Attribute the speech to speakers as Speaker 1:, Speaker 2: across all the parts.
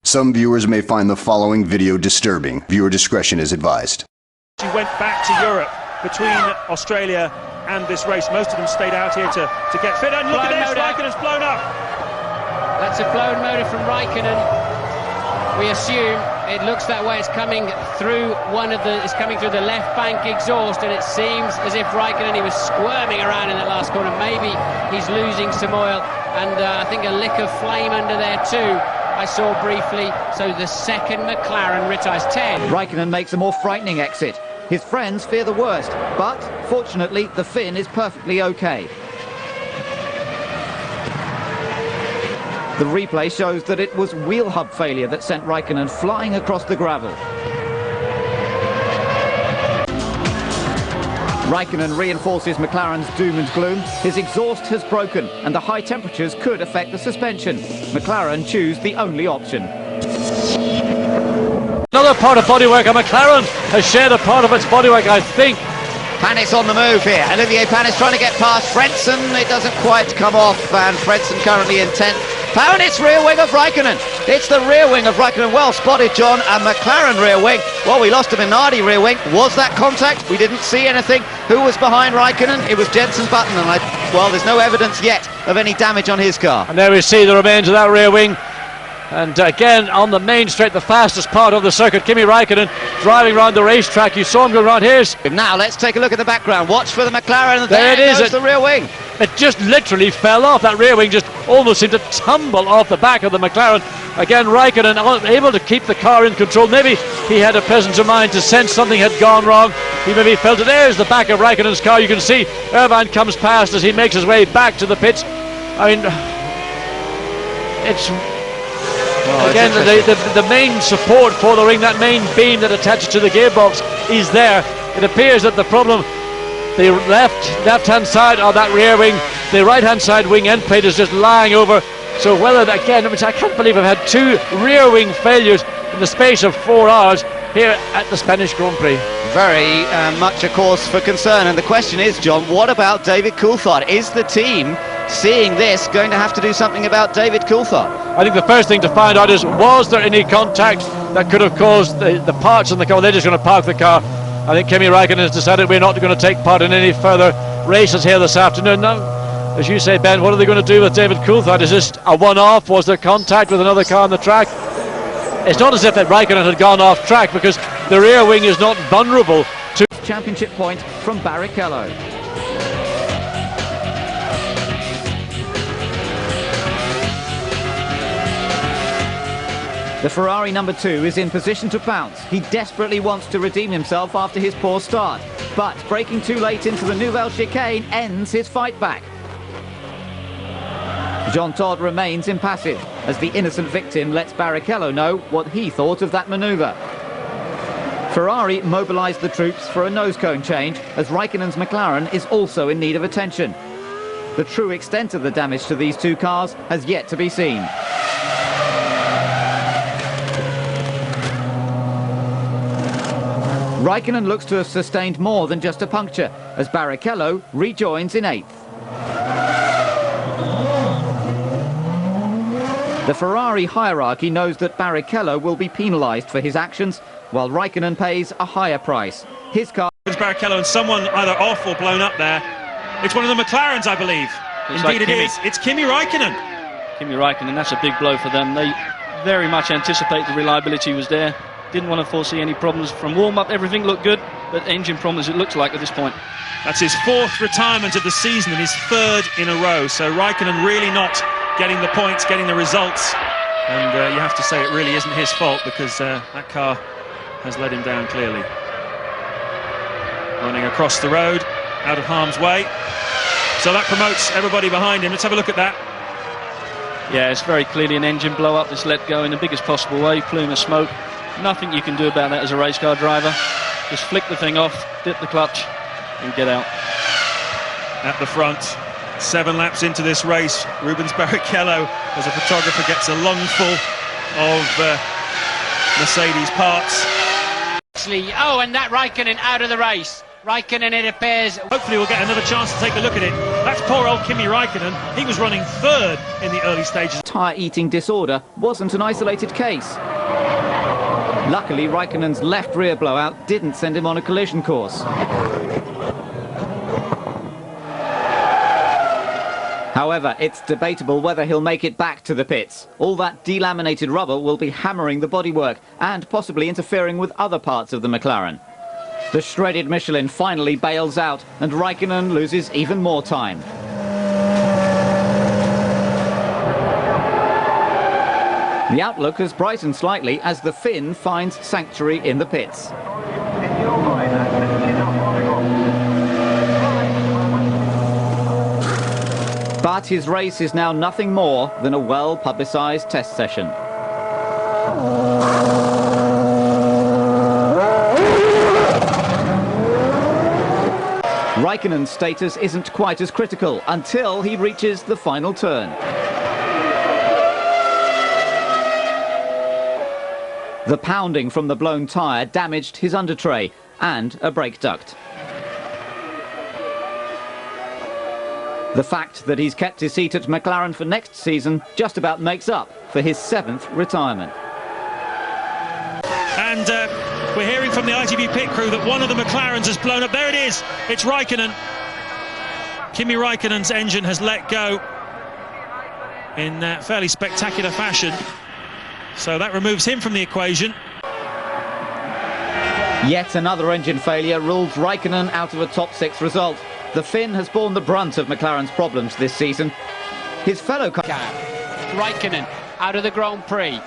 Speaker 1: Some viewers may find the following video disturbing. Viewer discretion is advised.
Speaker 2: She went back to Europe between Australia and this race. Most of them stayed out here to get fit. And look at this, Raikkonen's blown up.
Speaker 3: That's a blown motor from Raikkonen. We assume it looks that way. It's coming through it's coming through the left bank exhaust, and it seems as if Raikkonen, he was squirming around in that last corner. Maybe he's losing some oil, and I think a lick of flame under there too. I saw briefly. So the second McLaren retires 10.
Speaker 4: Raikkonen makes a more frightening exit. His friends fear the worst, but fortunately the Finn is perfectly okay. The replay shows that it was wheel hub failure that sent Raikkonen flying across the gravel. Raikkonen reinforces McLaren's doom and gloom. His exhaust has broken and the high temperatures could affect the suspension. McLaren choose the only option.
Speaker 5: Another part of bodywork, and McLaren has shared a part of its bodywork, I think.
Speaker 4: Panis on the move here. Olivier Panis trying to get past Frentzen. It doesn't quite come off, and Frentzen currently in 10th. And it's rear wing of Raikkonen. It's the rear wing of Raikkonen. Well spotted, John. And McLaren rear wing. Well, we lost a Minardi rear wing. Was that contact? We didn't see anything. Who was behind Raikkonen? It was Jensen Button. And well, there's no evidence yet of any damage on his car.
Speaker 5: And there we see the remains of that rear wing. And again, on the main straight, the fastest part of the circuit, Kimi Raikkonen driving around the racetrack. You saw him go around here.
Speaker 4: Now let's take a look at the background. Watch for the McLaren.
Speaker 5: There it is.
Speaker 4: Goes the rear wing.
Speaker 5: It just literally fell off. That rear wing just almost seemed to tumble off the back of the McLaren. Again, Raikkonen able to keep the car in control. Maybe he had a presence of mind to sense something had gone wrong. He maybe felt it. There's the back of Raikkonen's car. You can see Irvine comes past as he makes his way back to the pits. I mean, it's... Well, again, the main support for the ring, that main beam that attaches to the gearbox is there. It appears that the problem, the left-hand side of that rear wing, the right-hand side wing end plate is just lying over. So whether, again, I can't believe I've had two rear wing failures in the space of 4 hours here at the Spanish Grand Prix.
Speaker 4: Very much a cause for concern. And the question is, John, what about David Coulthard? Is the team, seeing this, going to have to do something about David Coulthard?
Speaker 5: I think the first thing to find out is, was there any contact that could have caused the parts in the car? They're just going to park the car. I think Kimi Raikkonen has decided we're not going to take part in any further races here this afternoon. Now, as you say, Ben, what are they going to do with David Coulthard? Is this a one-off? Was there contact with another car on the track? It's not as if that Raikkonen had gone off track, because the rear wing is not vulnerable to...
Speaker 4: Championship point from Barrichello. The Ferrari number 2 is in position to bounce. He desperately wants to redeem himself after his poor start, but braking too late into the Nouvelle chicane ends his fight back. Jean Todt remains impassive as the innocent victim lets Barrichello know what he thought of that manoeuvre. Ferrari mobilised the troops for a nose cone change, as Raikkonen's McLaren is also in need of attention. The true extent of the damage to these two cars has yet to be seen. Raikkonen looks to have sustained more than just a puncture, as Barrichello rejoins in 8th. The Ferrari hierarchy knows that Barrichello will be penalised for his actions, while Raikkonen pays a higher price. His car...
Speaker 2: It's Barrichello and someone either off or blown up there. It's one of the McLarens, I believe.
Speaker 6: Looks
Speaker 2: Indeed
Speaker 6: like
Speaker 2: it
Speaker 6: Kimi.
Speaker 2: is. It's Kimi Raikkonen.
Speaker 6: Kimi Raikkonen, that's a big blow for them. They very much anticipate the reliability was there. Didn't want to foresee any problems from warm-up. Everything looked good, but engine problems it looks like at this point.
Speaker 2: That's his 4th retirement of the season and his 3rd in a row. So Raikkonen really not getting the points, getting the results. And you have to say it really isn't his fault, because that car has let him down clearly. Running across the road, out of harm's way. So that promotes everybody behind him. Let's have a look at that.
Speaker 6: Yeah, it's very clearly an engine blow-up that's let go in the biggest possible way, plume of smoke. Nothing you can do about that as a race car driver. Just flick the thing off, dip the clutch and get out.
Speaker 2: At the front, 7 laps into this race, Rubens Barrichello, as a photographer, gets a lungful of Mercedes parts.
Speaker 3: Oh, and that Raikkonen out of the race. Raikkonen, it appears.
Speaker 2: Hopefully we'll get another chance to take a look at it. That's poor old Kimi Raikkonen. He was running third in the early stages.
Speaker 4: Tyre eating disorder wasn't an isolated case. Luckily, Raikkonen's left rear blowout didn't send him on a collision course. However, it's debatable whether he'll make it back to the pits. All that delaminated rubber will be hammering the bodywork and possibly interfering with other parts of the McLaren. The shredded Michelin finally bails out and Raikkonen loses even more time. The outlook has brightened slightly as the Finn finds sanctuary in the pits. But his race is now nothing more than a well-publicised test session. Raikkonen's status isn't quite as critical until he reaches the final turn. The pounding from the blown tyre damaged his undertray and a brake duct. The fact that he's kept his seat at McLaren for next season just about makes up for his 7th retirement.
Speaker 2: And we're hearing from the ITV pit crew that one of the McLarens has blown up. There it is. It's Raikkonen. Kimi Raikkonen's engine has let go in fairly spectacular fashion. So that removes him from the equation.
Speaker 4: Yet another engine failure rules Raikkonen out of a top 6 result. The Finn has borne the brunt of McLaren's problems this season. His fellow
Speaker 3: Raikkonen out of the Grand Prix.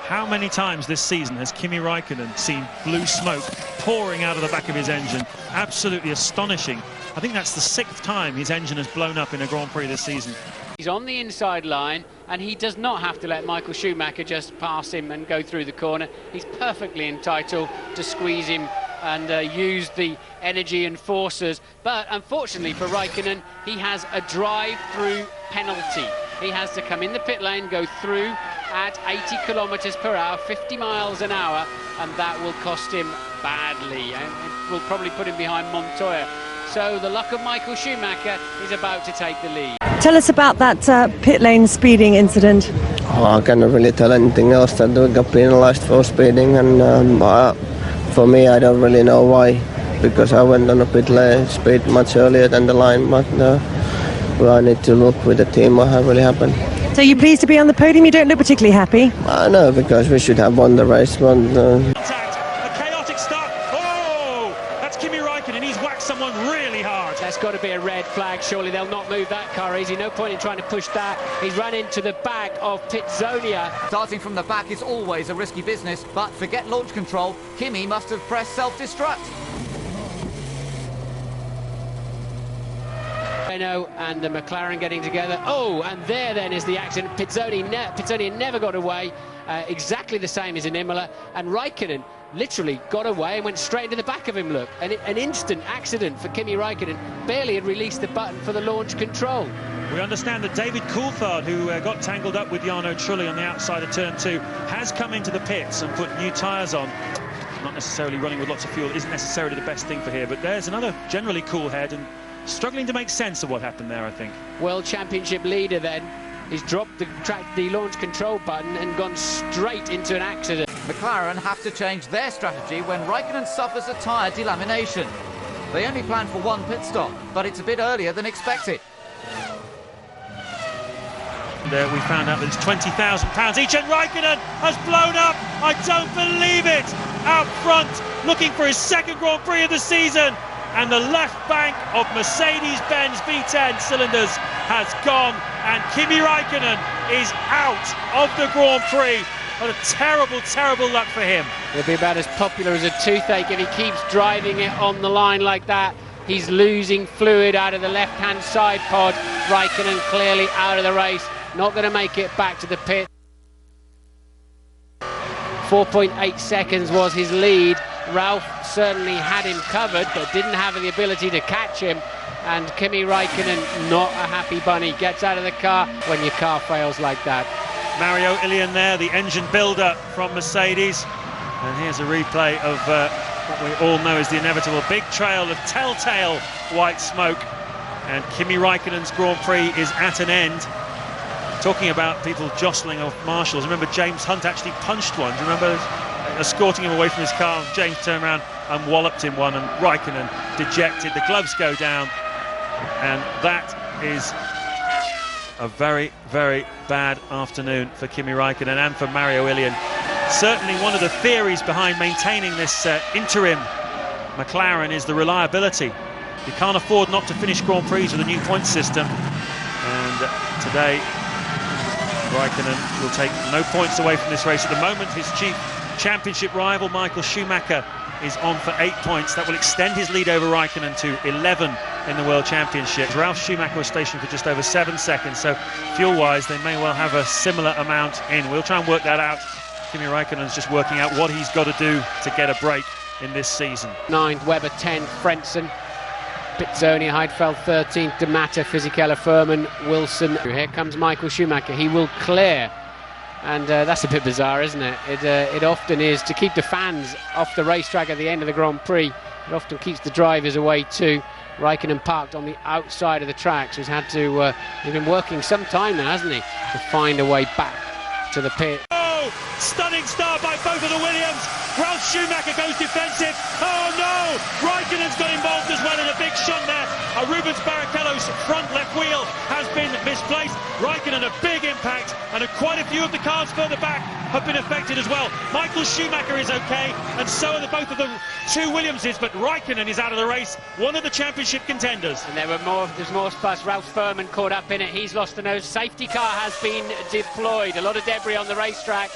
Speaker 2: How many times this season has Kimi Raikkonen seen blue smoke pouring out of the back of his engine? Absolutely astonishing. I think that's the 6th time his engine has blown up in a Grand Prix this season.
Speaker 3: He's on the inside line and he does not have to let Michael Schumacher just pass him and go through the corner. He's perfectly entitled to squeeze him and use the energy and forces. But unfortunately for Raikkonen, he has a drive-through penalty. He has to come in the pit lane, go through at 80 kilometers per hour, 50 miles an hour, and that will cost him badly. And it will probably put him behind Montoya. So the luck of Michael Schumacher is about to take the lead.
Speaker 7: Tell us about that pit lane speeding incident.
Speaker 8: I cannot really tell anything else that we got penalized for speeding, and for me I don't really know why, because I went on a pit lane speed much earlier than the line, but I need to look with the team what really happened.
Speaker 7: So you're pleased to be on the podium? You don't look particularly happy.
Speaker 8: No, because we should have won the race, but
Speaker 2: A chaotic start. Oh, that's Kimi Raikkonen. He's whacked someone really hard.
Speaker 3: That's got to be a red flag. Surely they'll not move that car easy. No point in trying to push that. He's run into the back of Pitzonia.
Speaker 4: Starting from the back is always a risky business, but forget launch control. Kimi must have pressed self-destruct.
Speaker 3: Renault and the McLaren getting together. Oh, and there then is the accident. Pitzonia never got away. Exactly the same as in Imola. And Raikkonen literally got away and went straight into the back of him, look. An instant accident for Kimi Raikkonen. Barely had released the button for the launch control.
Speaker 2: We understand that David Coulthard, who got tangled up with Jarno Trulli on the outside of turn 2, has come into the pits and put new tyres on. Not necessarily running with lots of fuel isn't necessarily the best thing for here, but there's another generally cool head and struggling to make sense of what happened there, I think.
Speaker 3: World Championship leader then. He's dropped the launch control button and gone straight into an accident.
Speaker 4: McLaren have to change their strategy when Raikkonen suffers a tyre delamination. They only planned for one pit stop, but it's a bit earlier than expected.
Speaker 2: There we found out that it's £20,000 each, and Raikkonen has blown up. I don't believe it. Out front, looking for his 2nd Grand Prix of the season. And the left bank of Mercedes-Benz V10 cylinders has gone, and Kimi Raikkonen is out of the Grand Prix. What a terrible, terrible luck for him.
Speaker 3: He'll be about as popular as a toothache if he keeps driving it on the line like that. He's losing fluid out of the left-hand side pod. Raikkonen clearly out of the race, not going to make it back to the pit. 4.8 seconds was his lead. Ralph certainly had him covered, but didn't have the ability to catch him. And Kimi Raikkonen, not a happy bunny, gets out of the car when your car fails like that.
Speaker 2: Mario Ilian there, the engine builder from Mercedes. And here's a replay of what we all know is the inevitable big trail of telltale white smoke and Kimi Raikkonen's Grand Prix is at an end. Talking about people jostling off marshals, remember James Hunt actually punched one. Do you remember escorting him away from his car? James turned around and walloped him one, and Raikkonen dejected. The gloves go down, and that is a very, very bad afternoon for Kimi Raikkonen and for Mario Ilian. Certainly one of the theories behind maintaining this interim McLaren is the reliability. You can't afford not to finish Grand Prix with a new point system, and today Raikkonen will take no points away from this race. At the moment, his chief championship rival, Michael Schumacher, is on for 8 points. That will extend his lead over Raikkonen to 11 in the World Championship. Ralf Schumacher was stationed for just over 7 seconds, so fuel-wise, they may well have a similar amount in. We'll try and work that out. Kimi Raikkonen's just working out what he's got to do to get a break in this season.
Speaker 3: 9th, Webber 10th, Frentzen, Pizzoni, Heidfeld 13th, De Matter, Fisichella, Furman, Wilson. Here comes Michael Schumacher. He will clear. And that's a bit bizarre, isn't it? It often is, to keep the fans off the racetrack at the end of the Grand Prix. It often keeps the drivers away too. Raikkonen parked on the outside of the track, so he's been working some time now, hasn't he, to find a way back to the pit.
Speaker 2: Oh, stunning start by both of the Williams. Ralf Schumacher goes defensive. Oh no! Raikkonen's got involved as well in a big shunt there. Rubens Barrichello's front left wheel has been misplaced. Raikkonen a big impact, and quite a few of the cars further back have been affected as well. Michael Schumacher is okay, and so are both of the two Williamses, but Raikkonen is out of the race, one of the championship contenders.
Speaker 3: And there's more fuss. Ralf Furman caught up in it. He's lost the nose. Safety car has been deployed. A lot of debris on the racetrack.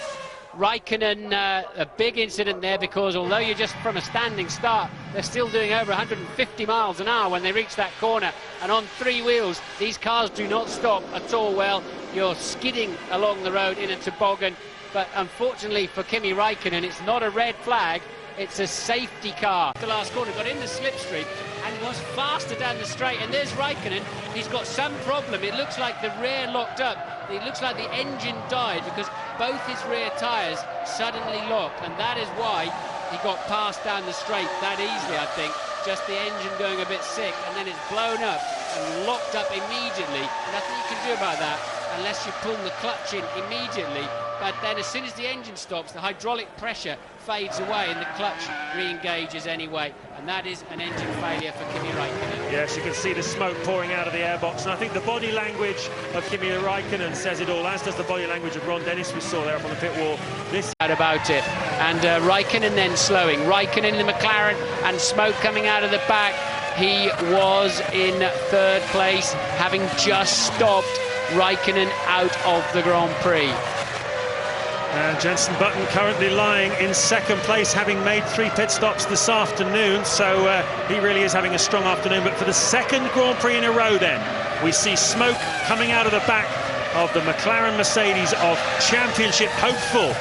Speaker 3: Raikkonen, a big incident there, because although you're just from a standing start, they're still doing over 150 miles an hour when they reach that corner, and on 3 wheels these cars do not stop at all. Well, you're skidding along the road in a toboggan, but unfortunately for Kimi Raikkonen, it's not a red flag, it's a safety car. The last corner got in the slipstream and was faster down the straight, and there's Raikkonen. He's got some problem. It looks like the rear locked up. It looks like the engine died because both his rear tyres suddenly locked, and that is why he got passed down the straight that easily, I think. Just the engine going a bit sick, and then it's blown up and locked up immediately. Nothing you can do about that unless you pull the clutch in immediately. But then as soon as the engine stops, the hydraulic pressure fades away and the clutch re-engages anyway, and that is an engine failure for Kimi Raikkonen.
Speaker 2: Yes, you can see the smoke pouring out of the airbox, and I think the body language of Kimi Raikkonen says it all, as does the body language of Ron Dennis we saw there up on the pit wall. This
Speaker 3: about it, and Raikkonen then slowing. Raikkonen in the McLaren, and smoke coming out of the back. He was in 3rd place, having just stopped Raikkonen out of the Grand Prix.
Speaker 2: And Jenson Button currently lying in 2nd place, having made 3 pit stops this afternoon, so he really is having a strong afternoon. But for the 2nd Grand Prix in a row then, we see smoke coming out of the back of the McLaren Mercedes of championship hopeful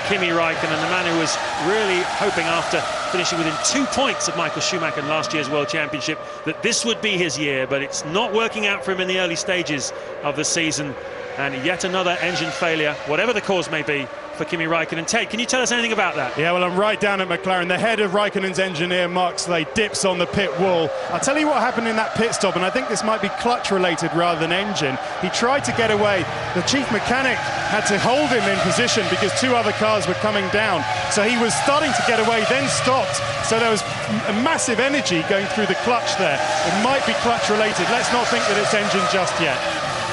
Speaker 2: Kimi Raikkonen, the man who was really hoping, after finishing within 2 points of Michael Schumacher in last year's World Championship, that this would be his year, but it's not working out for him in the early stages of the season. And yet another engine failure, whatever the cause may be, for Kimi Raikkonen. Ted, can you tell us anything about that?
Speaker 9: Yeah, well, I'm right down at McLaren. The head of Raikkonen's engineer, Mark Slade, dips on the pit wall. I'll tell you what happened in that pit stop, and I think this might be clutch-related rather than engine. He tried to get away. The chief mechanic had to hold him in position because 2 other cars were coming down. So he was starting to get away, then stopped. So there was a massive energy going through the clutch there. It might be clutch-related. Let's not think that it's engine just yet.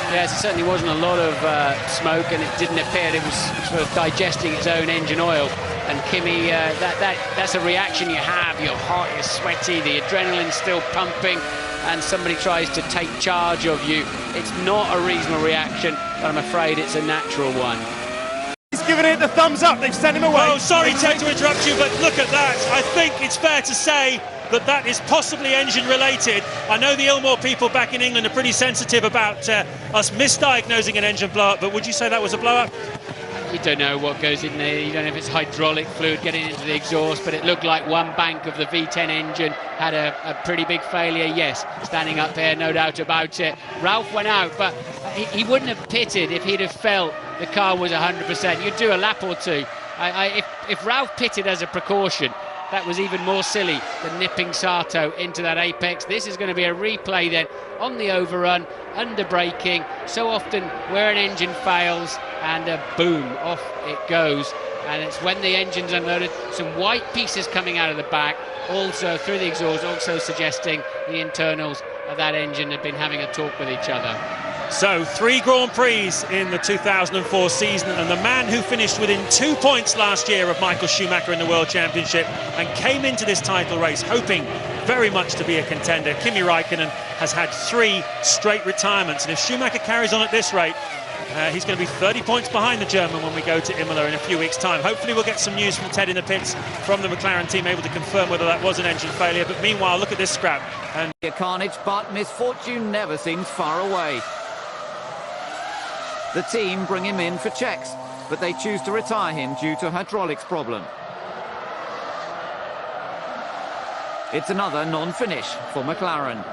Speaker 3: Yes, it certainly wasn't a lot of smoke, and it didn't appear it was sort of digesting its own engine oil. And Kimi, that's a reaction you have. You're hot, you're sweaty, the adrenaline's still pumping, and somebody tries to take charge of you. It's not a reasonable reaction, but I'm afraid it's a natural one.
Speaker 9: He's given it the thumbs up. They've sent him away.
Speaker 2: Oh, sorry, Ted, to interrupt you, but look at that. I think it's fair to say that is possibly engine related. I know the Ilmore people back in England are pretty sensitive about us misdiagnosing an engine blow-up, but would you say that was a blow-up?
Speaker 3: You don't know what goes in there. You don't know if it's hydraulic fluid getting into the exhaust, but it looked like one bank of the V10 engine had a pretty big failure. Yes, standing up there, no doubt about it. Ralf went out, but he wouldn't have pitted if he'd have felt the car was 100%. You'd do a lap or two. If Ralf pitted as a precaution, that was even more silly than nipping Sato into that apex. This is going to be a replay then on the overrun, under braking, so often where an engine fails, and boom, off it goes. And it's when the engine's unloaded, some white pieces coming out of the back, also through the exhaust, also suggesting the internals of that engine had been having a talk with each other.
Speaker 2: So 3 Grand Prix in the 2004 season, and the man who finished within 2 points last year of Michael Schumacher in the World Championship and came into this title race hoping very much to be a contender, Kimi Raikkonen, has had 3 straight retirements, and if Schumacher carries on at this rate, he's going to be 30 points behind the German when we go to Imola in a few weeks' time. Hopefully we'll get some news from Ted in the pits from the McLaren team, able to confirm whether that was an engine failure. But meanwhile, look at this scrap. And
Speaker 4: A carnage, but misfortune never seems far away. The team bring him in for checks, but they choose to retire him due to hydraulics problem. It's another non-finish for McLaren.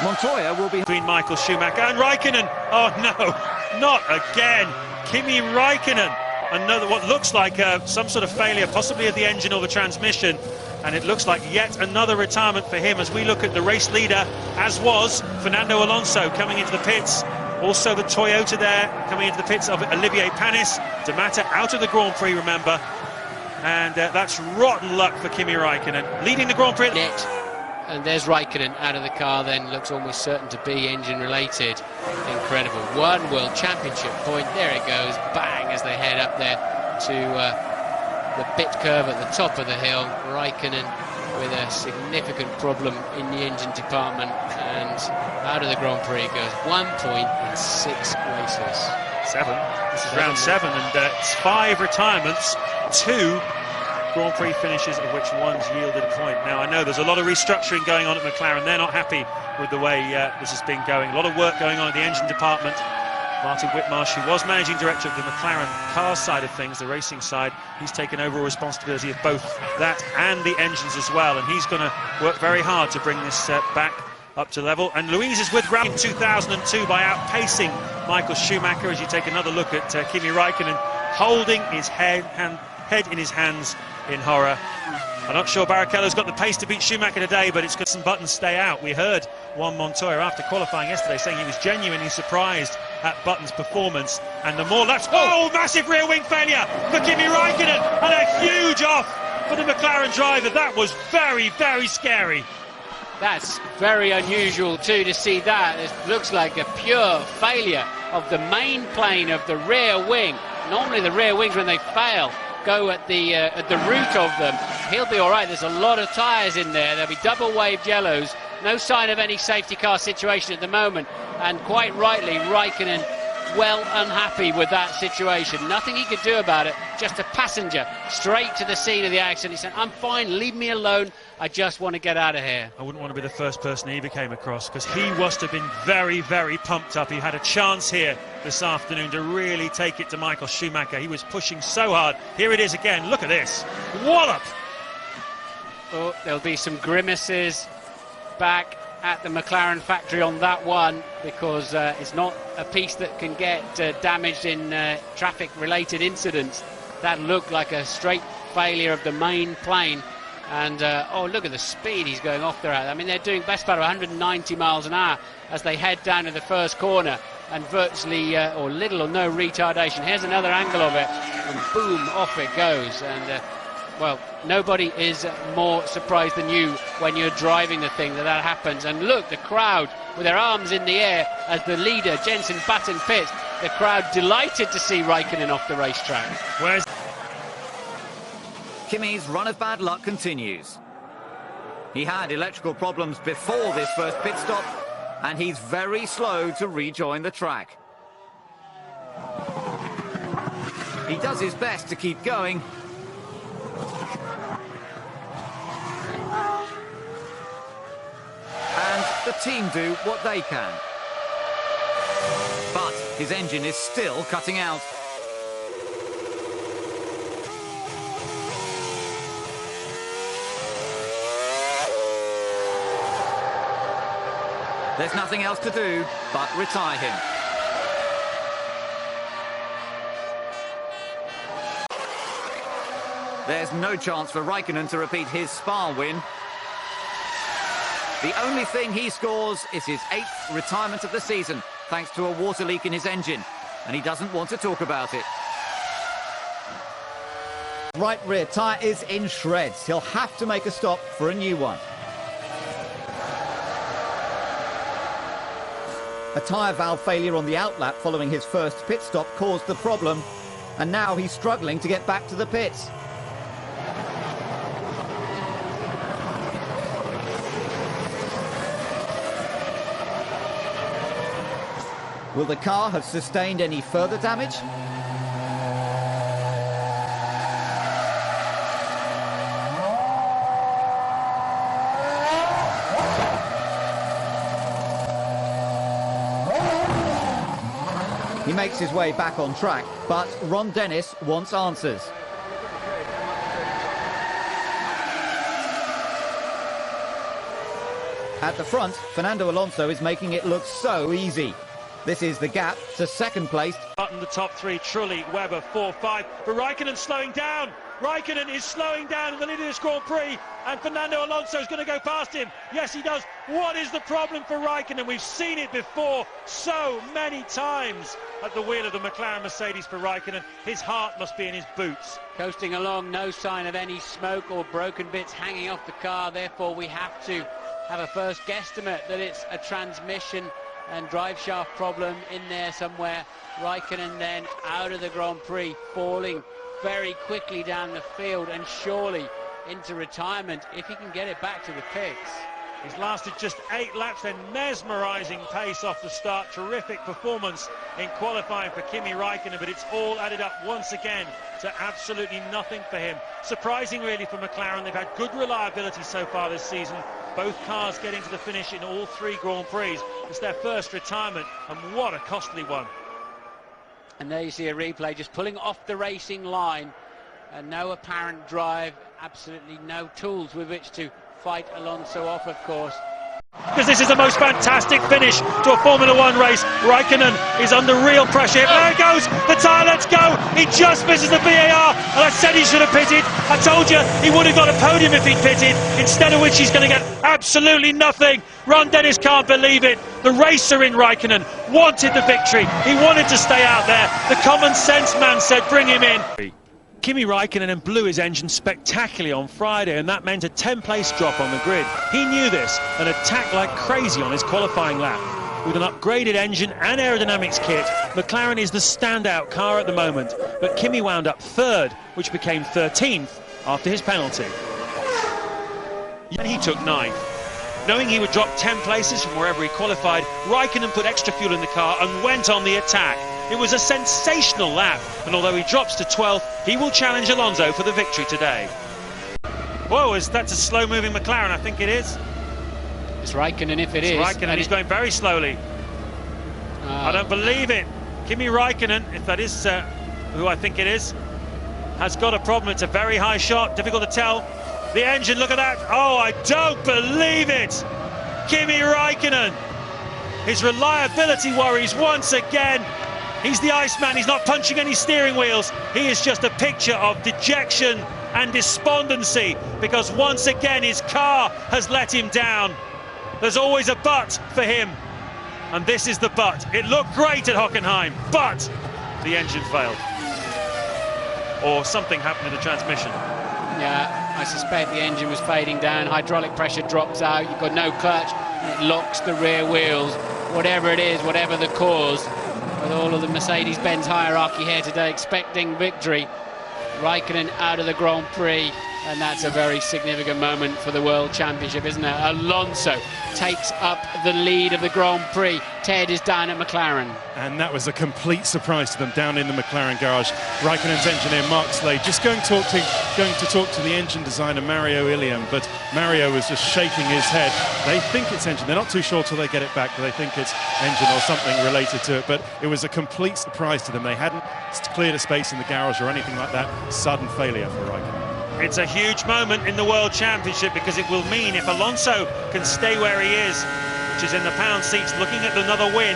Speaker 4: Montoya will be
Speaker 2: between Michael Schumacher and Raikkonen. Oh no, not again. Kimi Raikkonen. Another, what looks like some sort of failure, possibly of the engine or the transmission. And it looks like yet another retirement for him as we look at the race leader, as was Fernando Alonso coming into the pits. Also the Toyota there coming into the pits of Olivier Panis. Damata out of the Grand Prix, remember. And that's rotten luck for Kimi Raikkonen. Leading the Grand Prix.
Speaker 3: And there's Raikkonen out of the car then, looks almost certain to be engine related. Incredible. 1 World Championship point, there it goes, bang, as they head up there to the pit curve at the top of the hill. Raikkonen with a significant problem in the engine department, and out of the Grand Prix it goes. 1 point in 6 races.
Speaker 2: 7. This is round 7, and it's 5 retirements, 2 Grand Prix finishes, of which 1's yielded a point. Now, I know there's a lot of restructuring going on at McLaren. They're not happy with the way this has been going. A lot of work going on at the engine department. Martin Whitmarsh, who was managing director of the McLaren cars side of things, the racing side, he's taken overall responsibility of both that and the engines as well, and he's going to work very hard to bring this back up to level. And Louise is with Graham in 2002 by outpacing Michael Schumacher, as you take another look at Kimi Raikkonen holding his head in his hands in horror. I'm not sure Barrichello's got the pace to beat Schumacher today, but it's got some buttons stay out. We heard Juan Montoya after qualifying yesterday saying he was genuinely surprised at Button's performance, and the more laps. Oh, massive rear wing failure for Kimi Raikkonen, and a huge off for the McLaren driver. That was very, very scary.
Speaker 3: That's very unusual too, to see that. It looks like a pure failure of the main plane of the rear wing. Normally the rear wings, when they fail, go at the root of them. He'll be all right. There's a lot of tyres in there. There'll be double waved yellows. No sign of any safety car situation at the moment, and quite rightly Raikkonen well unhappy with that situation. Nothing he could do about it, just a passenger straight to the scene of the accident. He said, I'm fine, leave me alone, I just want to get out of here.
Speaker 2: I wouldn't want to be the first person he ever came across, because he must have been very, very pumped up. He had a chance here this afternoon to really take it to Michael Schumacher. He was pushing so hard. Here it is again, look at this, wallop.
Speaker 3: Oh, there'll be some grimaces back at the McLaren factory on that one, because it's not a piece that can get damaged in traffic-related incidents. That looked like a straight failure of the main plane, and oh, look at the speed he's going off there at. I mean, they're doing best part of 190 miles an hour as they head down to the first corner, and virtually or little or no retardation. Here's another angle of it, and boom, off it goes. And well, nobody is more surprised than you when you're driving the thing that happens. And look, the crowd with their arms in the air as the leader, Jenson Button, pits. The crowd delighted to see Raikkonen off the racetrack.
Speaker 2: Where's
Speaker 4: Kimi's run of bad luck continues. He had electrical problems before this first pit stop, and he's very slow to rejoin the track. He does his best to keep going. And the team do what they can. But his engine is still cutting out. There's nothing else to do but retire him. There's no chance for Raikkonen to repeat his Spa win. The only thing he scores is his 8th retirement of the season, thanks to a water leak in his engine, and he doesn't want to talk about it. Right rear tyre is in shreds. He'll have to make a stop for a new one. A tyre valve failure on the outlap following his first pit stop caused the problem, and now he's struggling to get back to the pits. Will the car have sustained any further damage? He makes his way back on track, but Ron Dennis wants answers. At the front, Fernando Alonso is making it look so easy. This is the gap to second place.
Speaker 2: Button the top three, Trulli, Webber, 4-5. But Raikkonen slowing down. Raikkonen is slowing down in the lead of this Grand Prix, and Fernando Alonso is going to go past him. Yes, he does. What is the problem for Raikkonen? We've seen it before so many times at the wheel of the McLaren Mercedes for Raikkonen. His heart must be in his boots.
Speaker 3: Coasting along, no sign of any smoke or broken bits hanging off the car. Therefore, we have to have a first guesstimate that it's a transmission and drive shaft problem in there somewhere. Raikkonen then out of the Grand Prix, falling very quickly down the field and surely into retirement if he can get it back to the pits.
Speaker 2: He's lasted just 8 laps, then mesmerising pace off the start. Terrific performance in qualifying for Kimi Raikkonen, but it's all added up once again to absolutely nothing for him. Surprising really for McLaren. They've had good reliability so far this season. Both cars getting to the finish in all 3 Grand Prix. It's their first retirement, and what a costly one.
Speaker 3: And there you see a replay just pulling off the racing line, and no apparent drive, absolutely no tools with which to fight Alonso off, of course.
Speaker 2: Because this is the most fantastic finish to a Formula One race. Raikkonen is under real pressure. There it goes, the tyre lets go. He just misses the VAR, and I said he should have pitted. I told you he would have got a podium if he'd pitted, instead of which he's going to get absolutely nothing. Ron Dennis can't believe it. The racer in Raikkonen wanted the victory. He wanted to stay out there. The common sense man said, bring him in. Kimi Raikkonen blew his engine spectacularly on Friday, and that meant a 10-place drop on the grid. He knew this and attacked like crazy on his qualifying lap. With an upgraded engine and aerodynamics kit, McLaren is the standout car at the moment, but Kimi wound up 3rd, which became 13th after his penalty. And he took 9th. Knowing he would drop 10 places from wherever he qualified, Raikkonen put extra fuel in the car and went on the attack. It was a sensational lap, and although he drops to 12th, he will challenge Alonso for the victory today. Whoa, that's a slow-moving McLaren, I think it is.
Speaker 3: It's Raikkonen if it is.
Speaker 2: Raikkonen, he's going very slowly. I don't believe it. Kimi Raikkonen, if that is who I think it is, has got a problem. It's a very high shot, difficult to tell. The engine, look at that. Oh, I don't believe it. Kimi Raikkonen. His reliability worries once again. He's the Iceman, he's not punching any steering wheels. He is just a picture of dejection and despondency because once again his car has let him down. There's always a but for him, and this is the but. It looked great at Hockenheim, but the engine failed. Or something happened to the transmission.
Speaker 3: Yeah, I suspect the engine was fading down, hydraulic pressure drops out, you've got no clutch, and it locks the rear wheels. Whatever it is, whatever the cause, with all of the Mercedes-Benz hierarchy here today expecting victory, Raikkonen out of the Grand Prix, and that's a very significant moment for the World Championship, isn't it? Alonso takes up the lead of the Grand Prix. Ted is down at McLaren.
Speaker 9: And that was a complete surprise to them down in the McLaren garage. Raikkonen's engineer Mark Slade just going to talk to the engine designer Mario Iliam, but Mario was just shaking his head. They think it's engine. They're not too sure till they get it back, but they think it's engine or something related to it. But it was a complete surprise to them. They hadn't cleared a space in the garage or anything like that. Sudden failure for Raikkonen.
Speaker 2: It's a huge moment in the World Championship because it will mean if Alonso can stay where he is, which is in the pound seats looking at another win,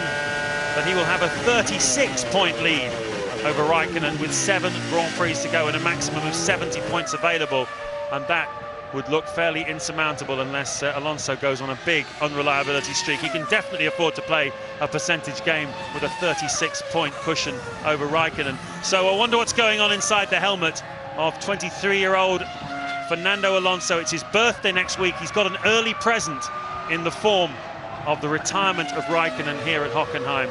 Speaker 2: that he will have a 36-point lead. over Raikkonen with 7 Grand Prix to go and a maximum of 70 points available, and that would look fairly insurmountable unless Alonso goes on a big unreliability streak. He can definitely afford to play a percentage game with a 36-point cushion over Raikkonen. So I wonder what's going on inside the helmet of 23-year-old Fernando Alonso. It's his birthday next week. He's got an early present in the form of the retirement of Raikkonen here at Hockenheim.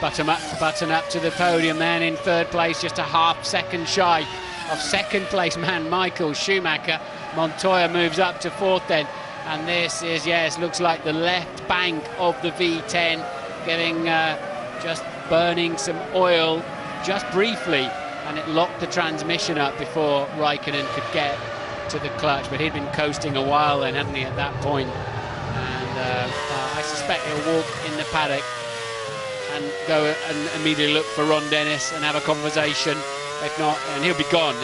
Speaker 3: Button up to the podium then in third place, just a half second shy of second place man Michael Schumacher. Montoya moves up to fourth then, and this is, yes, looks like the left bank of the V10 getting just burning some oil just briefly, and it locked the transmission up before Raikkonen could get to the clutch, but he'd been coasting a while then, hadn't he, at that point? And I suspect he'll walk in the paddock and go and immediately look for Ron Dennis and have a conversation. If not, and he'll be gone.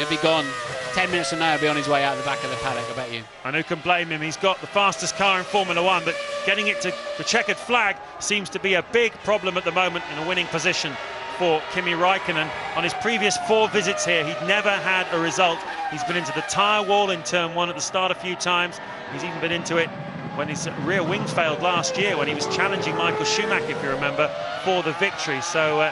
Speaker 3: 10 minutes from now, he'll be on his way out the back of the paddock, I bet you.
Speaker 2: And who can blame him? He's got the fastest car in Formula One, but getting it to the checkered flag seems to be a big problem at the moment in a winning position for Kimi Raikkonen. On his previous 4 visits here, he'd never had a result. He's been into the tyre wall in turn 1 at the start a few times. He's even been into it when his rear wing failed last year, when he was challenging Michael Schumacher, if you remember, for the victory. So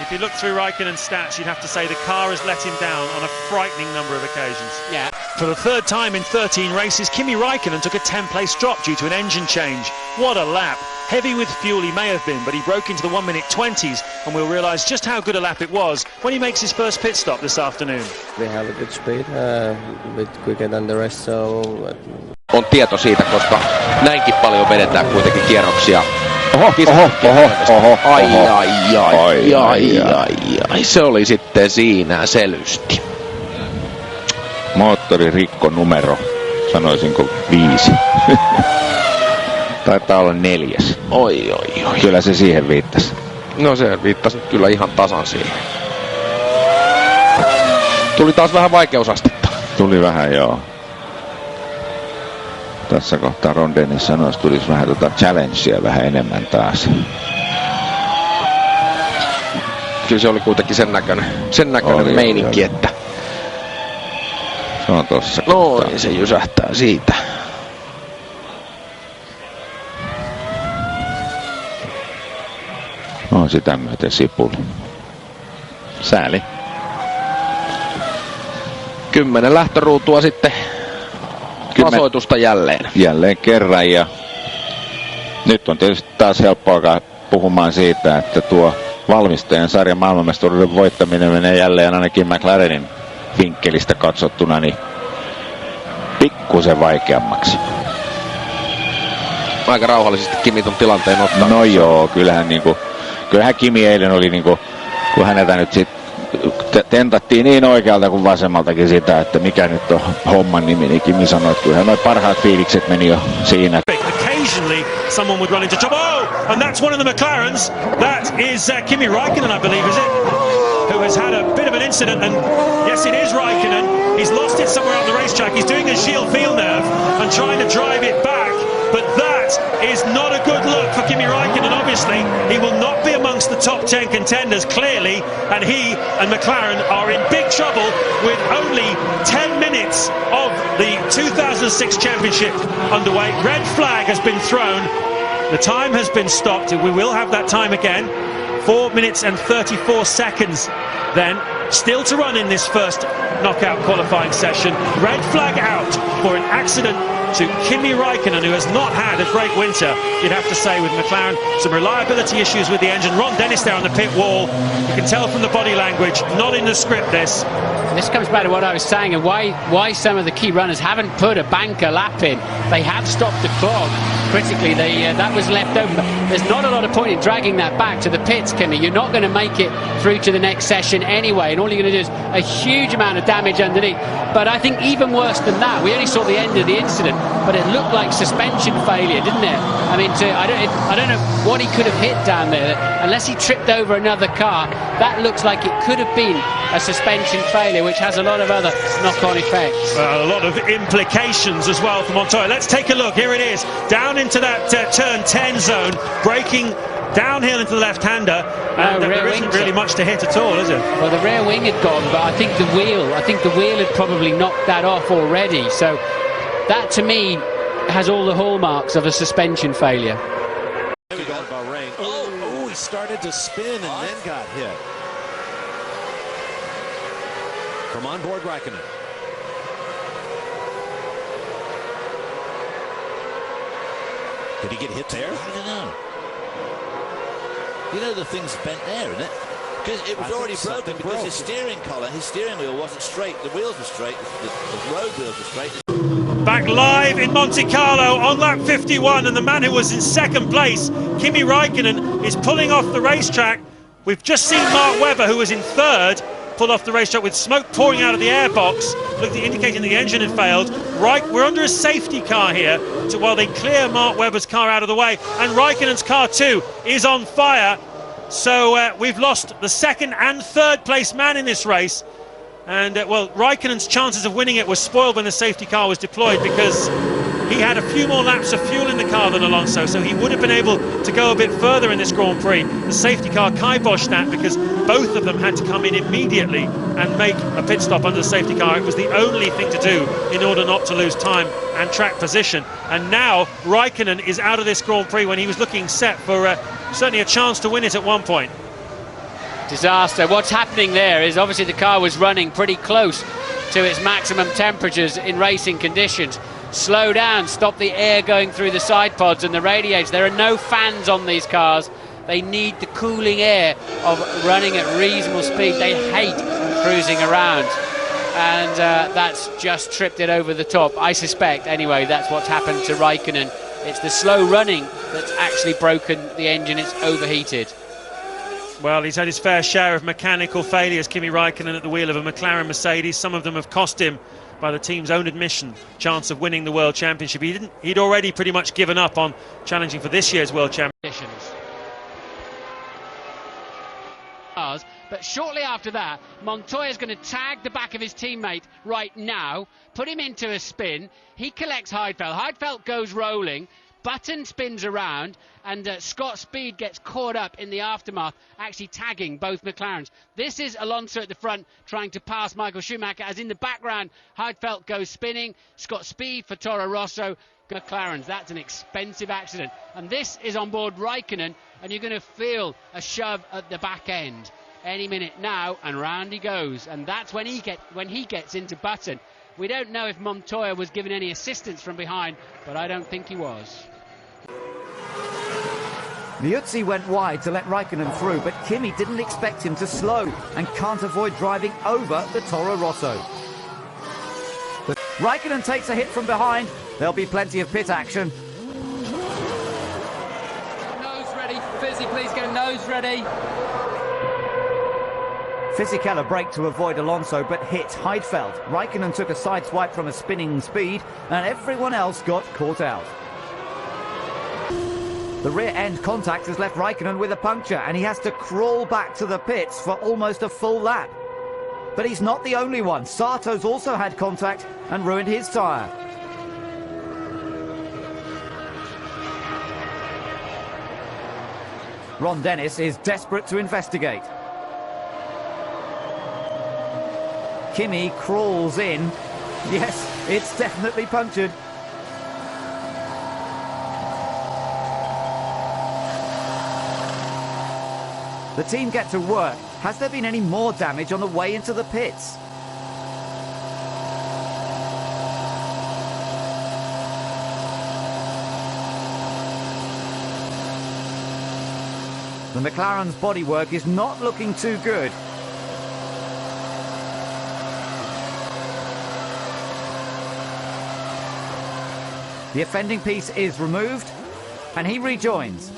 Speaker 2: if you look through Raikkonen's stats, you'd have to say the car has let him down on a frightening number of occasions.
Speaker 3: Yeah.
Speaker 2: For the third time in 13 races, Kimi Raikkonen took a 10-place drop due to an engine change. What a lap. Heavy with fuel he may have been, but he broke into the 1-minute 20s, and we'll realise just how good a lap it was when he makes his first pit stop this afternoon.
Speaker 8: We have a good speed, a bit quicker than the rest, so...
Speaker 10: On tieto siitä, koska näinkin paljon vedetään kuitenkin kierroksia. Ai, se oli sitten siinä selysti.
Speaker 11: Moottoririkko numero, sanoisinko 5. Taitaa olla 4.
Speaker 10: Oi.
Speaker 11: Kyllä se siihen viittasi.
Speaker 10: No se viittasi kyllä ihan tasan siihen. Tuli taas vähän vaikeusastetta.
Speaker 11: Tuli vähän, joo. Tässä kohtaa Ron Dennis sanoi, että tulisi vähän challengea vähän enemmän taas.
Speaker 10: Kyllä se oli kuitenkin sen näköinen meininki, että...
Speaker 11: Se on tossa.
Speaker 10: Noin, se jysähtää siitä.
Speaker 11: On sitä myöten sipuli. Sääli.
Speaker 10: 10 lähtöruutua sitten. Tasoitusta jälleen.
Speaker 11: Jälleen kerran, ja nyt on tietysti taas helppo alkaa puhumaan siitä, että tuo valmistajan sarjan maailmanmestaruuden voittaminen menee jälleen ainakin McLarenin vinkkelistä katsottuna niin pikkusen vaikeammaksi.
Speaker 10: Aika rauhallisesti Kimi ton tilanteen ottaa.
Speaker 11: No joo, kyllähän Kimi eilen oli kun häneltä nyt sit tentattiin niin oikealta kuin vasemmaltakin sitä, että mikä nyt on homman nimi, niin Kimi sanoi, että kyllähän noi parhaat fiilikset meni jo siinä.
Speaker 2: Occasionally someone would run into trouble. Oh, and that's one of the McLarens. That is Kimi Raikkonen, I believe, is it? Who has had a bit of an incident, and yes, it is Raikkonen. He's lost it somewhere out the racetrack. He's doing a Gilles Villeneuve and trying to drive it back, but that is not a good look for Kimi Raikkonen. Obviously, he will not be amongst the top 10 contenders, clearly, and he and McLaren are in big trouble with only 10 minutes of the 2006 championship underway. Red flag has been thrown. The time has been stopped. We will have that time again. 4 minutes and 34 seconds then. Still to run in this first knockout qualifying session. Red flag out for an accident to Kimi Raikkonen, who has not had a great winter, you'd have to say, with McLaren. Some reliability issues with the engine. Ron Dennis there on the pit wall. You can tell from the body language, not in the script this.
Speaker 3: This comes back to what I was saying, and why some of the key runners haven't put a banker lap in. They have stopped the clock. Critically, that was left open. There's not a lot of point in dragging that back to the pits, Kimi. You're not going to make it through to the next session anyway, and all you're going to do is a huge amount of damage underneath. But I think even worse than that, we only saw the end of the incident, but it looked like suspension failure, didn't it? I mean, I don't know what he could have hit down there. Unless he tripped over another car, that looks like it could have been a suspension failure, which has a lot of other knock-on effects.
Speaker 2: A lot of implications as well for Montoya. Let's take a look. Here it is, down into that turn 10 zone, braking downhill into the left-hander, and there isn't really much to hit at all, is it?
Speaker 3: Well, the rear wing had gone, but I think the wheel had probably knocked that off already. So that, to me, has all the hallmarks of a suspension failure.
Speaker 12: Oh, he started to spin and then got hit. From on board Raikkonen. Did he get hit there?
Speaker 13: I don't know. You know the thing's bent there, isn't it? Because it was already broken because his steering collar, his steering wheel wasn't straight. The wheels were straight. The road wheels were straight.
Speaker 2: Back live in Monte Carlo on lap 51, and the man who was in second place, Kimi Raikkonen, is pulling off the racetrack. We've just seen Mark Webber, who was in third, pull off the racetrack with smoke pouring out of the airbox, indicating the engine had failed. We're under a safety car here while they clear Mark Webber's car out of the way, and Raikkonen's car too is on fire. So we've lost the second and third place man in this race. And, well, Raikkonen's chances of winning it were spoiled when the safety car was deployed, because he had a few more laps of fuel in the car than Alonso, so he would have been able to go a bit further in this Grand Prix. The safety car kiboshed that because both of them had to come in immediately and make a pit stop under the safety car. It was the only thing to do in order not to lose time and track position. And now Raikkonen is out of this Grand Prix when he was looking set for certainly a chance to win it at one point.
Speaker 3: Disaster. What's happening there is obviously the car was running pretty close to its maximum temperatures in racing conditions. Slow down, stop the air going through the side pods and the radiators. There are no fans on these cars. They need the cooling air of running at reasonable speed. They hate cruising around, and that's just tripped it over the top. I suspect, anyway, that's what's happened to Raikkonen. It's the slow running that's actually broken the engine. It's overheated.
Speaker 2: Well, he's had his fair share of mechanical failures, Kimi Raikkonen, at the wheel of a McLaren Mercedes. Some of them have cost him, by the team's own admission, chance of winning the World Championship. He'd already pretty much given up on challenging for this year's World Championship.
Speaker 3: But shortly after that, Montoya's going to tag the back of his teammate right now, put him into a spin. He collects Heidfeld. Heidfeld goes rolling. Button spins around, and Scott Speed gets caught up in the aftermath, actually tagging both McLarens. This is Alonso at the front trying to pass Michael Schumacher, as in the background Heidfeld goes spinning. Scott Speed for Toro Rosso. McLarens, that's an expensive accident. And this is on board Raikkonen, and you're going to feel a shove at the back end any minute now, and round he goes. And that's when he gets into Button. We don't know if Montoya was given any assistance from behind, but I don't think he was.
Speaker 4: Liuzzi went wide to let Raikkonen through, but Kimi didn't expect him to slow and can't avoid driving over the Toro Rosso. Raikkonen takes a hit from behind. There'll be plenty of pit action.
Speaker 14: Nose ready. Fizzy, please get a nose ready.
Speaker 4: Fisichella braked to avoid Alonso, but hit Heidfeld. Raikkonen took a side swipe from a spinning Speed, and everyone else got caught out. The rear end contact has left Raikkonen with a puncture, and he has to crawl back to the pits for almost a full lap. But he's not the only one. Sato's also had contact and ruined his tyre. Ron Dennis is desperate to investigate. Kimi crawls in. Yes, it's definitely punctured. The team get to work. Has there been any more damage on the way into the pits? The McLaren's bodywork is not looking too good. The offending piece is removed, and he rejoins.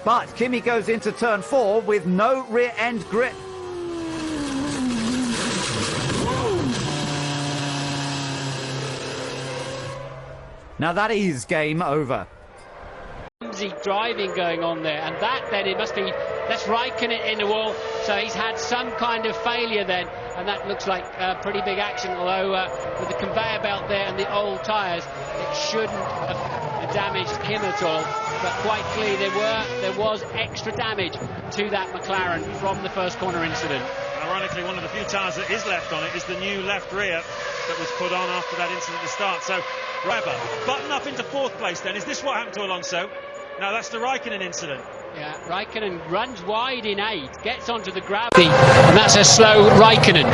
Speaker 4: But Kimi goes into turn 4 with no rear end grip. Now that is game over.
Speaker 3: Clumsy driving going on there, and that then it must be, that's Raikkonen in the wall, so he's had some kind of failure then, and that looks like a pretty big accident, although with the conveyor belt there and the old tyres, it shouldn't have damaged him at all. But quite clearly there was extra damage to that McLaren from the first corner incident.
Speaker 2: Ironically, one of the few tyres that is left on it is the new left rear that was put on after that incident to start. So, Weber, button up into 4th place then. Is this what happened to Alonso? No, that's the Raikkonen incident.
Speaker 3: Yeah, Raikkonen runs wide in 8, gets onto the gravity, and that's a slow Raikkonen.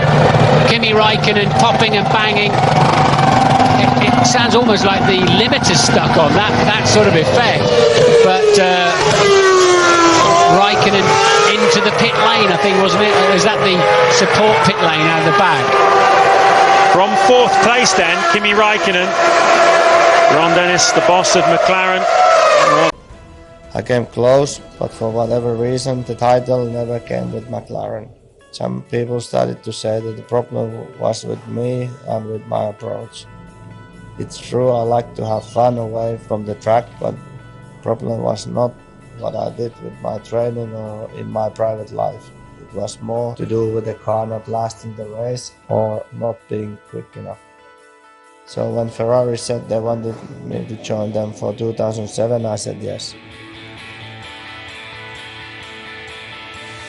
Speaker 3: Kimi Raikkonen popping and banging. It sounds almost like the limiter's stuck on, that sort of effect. But Raikkonen into the pit lane, I think, wasn't it? Or is that the support pit lane out of the back?
Speaker 2: From 4th place then, Kimi Raikkonen. Ron Dennis, the boss of McLaren.
Speaker 8: I came close, but for whatever reason, the title never came with McLaren. Some people started to say that the problem was with me and with my approach. It's true, I like to have fun away from the track, but the problem was not what I did with my training or in my private life. It was more to do with the car not lasting the race or not being quick enough. So when Ferrari said they wanted me to join them for 2007, I said yes.